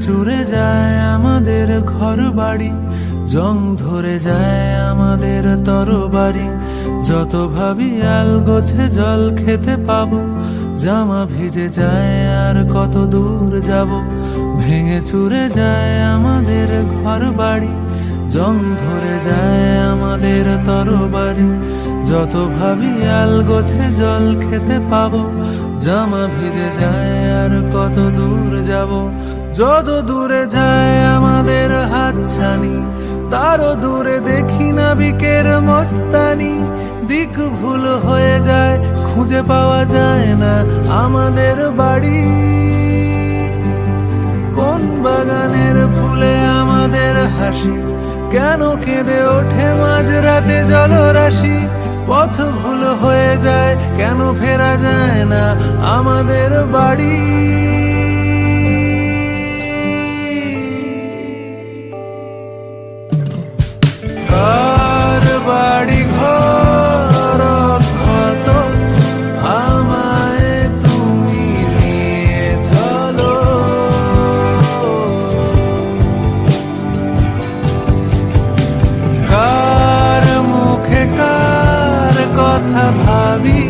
চুরে যায় আমাদের ঘর বাড়ি, জং ধরে যায় আমাদের তরবারি। যত ভাবি আলগোছে জল খেতে পাবো, জামা ভিজে যায় আর কত দূর যাব। ভেঙে চুরে যায় আমাদের ঘর বাড়ি, জং ধরে যায় আমাদের তরবারি। যত ভাবি আলগোছে জল খেতে পাবো, জামা ভিজে যায় আর কত দূর যাব। যত দূরে যায় আমাদের হাতছানি, তারও দূরে দেখি নাবিকের মস্তানি। দিক ভুল হয়ে যায়, খুঁজে পাওয়া যায় না আমাদের বাড়ি। কোন বাগানের ফুলে আমাদের হাসি, কেন কেঁদে ওঠে মাঝরাতে জলরাশি। পথ ভুল হয়ে যায়, কেন ফেরা যায় না আমাদের বাড়ি। কার বাড়ি ঘর ক্ষত, আমায় তুমি নিয়ে চলো। কার মুখে কার কথা ভাবি,